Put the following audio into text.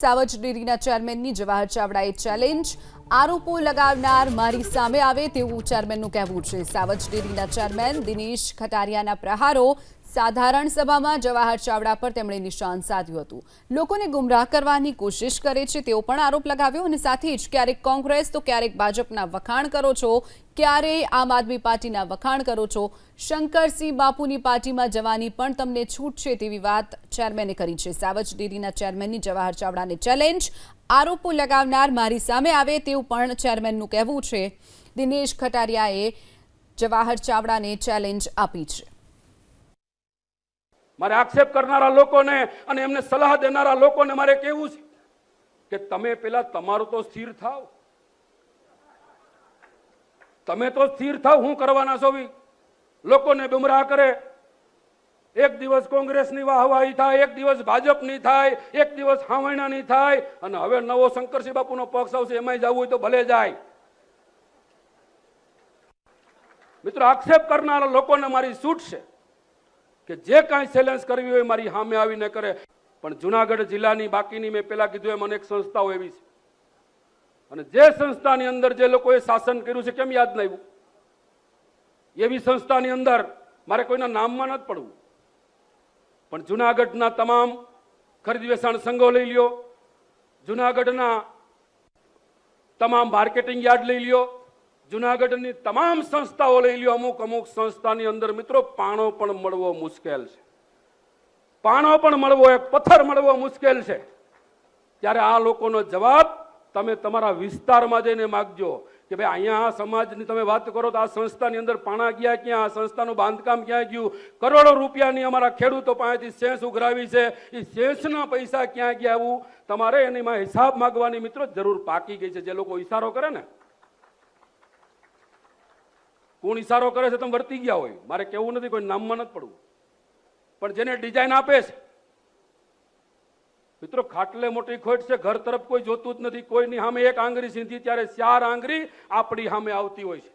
સાવજ ડેરીના ચેરમેનની જવાહર ચાવડાએ ચેલેન્જ આરોપો લગાવનાર મારી સામે આવે તેવું ચેરમેનનું કહેવું છે। સાવજ ડેરીના ચેરમેન દિનેશ ખટારિયાના પ્રહારો સાધારણ સભામાં જવાહર ચાવડા પર તેમણે નિશાન સાધ્યું હતું। લોકોને ગુમરાહ કરવાની કોશિશ કરે છે તેવો પણ આરોપ લગાવ્યો અને સાથે જ ક્યારેક કોંગ્રેસ તો ક્યારેક ભાજપના વખાણ કરો છો, ક્યારેય આમ આદમી પાર્ટીના વખાણ કરો છો, શંકરસિંહ બાપુની પાર્ટીમાં જવાની પણ તમને છૂટ છે તેવી વાત ચેરમેને કરી છે। સાવજ ડેરીના ચેરમેનની જવાહર ચાવડાને ચેલેન્જ આરોપો લગાવનાર મારી સામે આવે તેવું પણ ચેરમેનનું કહેવું છે। દિનેશ ખટારિયાએ જવાહર ચાવડાને ચેલેન્જ આપી છે। મારે આક્ષેપ કરનારા લોકોને અને એમને સલાહ દેનારા લોકોને મારે કહેવું છે કે તમે પેલા તમારું તો સ્થિર થાવ, તમે તો સ્થિર થાવ। હું કરવાના છો? લોકોને ગુમરાહ કરે, એક દિવસ કોંગ્રેસની વાહવાહી થાય, એક દિવસ ભાજપની થાય, એક દિવસ હાવણાની થાય, અને હવે નવો શંકરસિંહ બાપુનો પક્ષ આવશે, એમાંય જવું હોય તો ભલે જાય। મિત્રો, આક્ષેપ કરનારા લોકોને મારી છૂટ છે કે જે કાંઈ ચેલેન્જ કરવી હોય મારી સામે આવીને કરે। પણ જુનાગઢ જિલ્લાની બાકીની મેં પેલા કીધું એમ અનેક સંસ્થાઓ એવી છે, અને જે સંસ્થાની અંદર જે લોકોએ શાસન કર્યું છે, કેમ યાદ ન આવ્યું? એવી સંસ્થાની અંદર મારે કોઈના નામમાં નથી પડવું, પણ જુનાગઢના તમામ ખરીદ વેચાણ સંઘો લઈ લ્યો, જુનાગઢના તમામ માર્કેટિંગ યાર્ડ લઈ લ્યો, જુનાગઢની તમામ સંસ્થાઓ લઈ લ્યો, અમુક સંસ્થાની અંદર મિત્રો પાણો પણ મળવો મુશ્કેલ છે। પાણો પણ મળવો, એક પથ્થર મળવો મુશ્કેલ છે। ત્યારે આ લોકોનો જવાબ તમે તમારા વિસ્તારમાં જઈને માગજો કે ભાઈ અહીંયા આ સમાજની તમે વાત કરો તો આ સંસ્થાની અંદર પાણા ગયા ક્યાં, આ સંસ્થાનું બાંધકામ ક્યાં ગયું, કરોડો રૂપિયાની અમારા ખેડૂતો પાસેથી સેસ ઉઘરાવી છે, એ સેસના પૈસા ક્યાં ગયા, એવું તમારે એનીમાં હિસાબ માંગવાની મિત્રો જરૂર પાકી ગઈ છે। જે લોકો ઈશારો કરે ને, કોણ ઈશારો કરે છે તમે વર્તી ગયા હોય, મારે કેવું નથી, કોઈ નામમાં નથી પડવું, પણ જેને ડિઝાઇન આપે છે મિત્રો, ખાટલે મોટી ખોટ છે, ઘર તરફ કોઈ જોતું જ નથી। કોઈની સામે એક આંગળી સીધી ત્યારે ચાર આંગળી આપણી સામે આવતી હોય છે।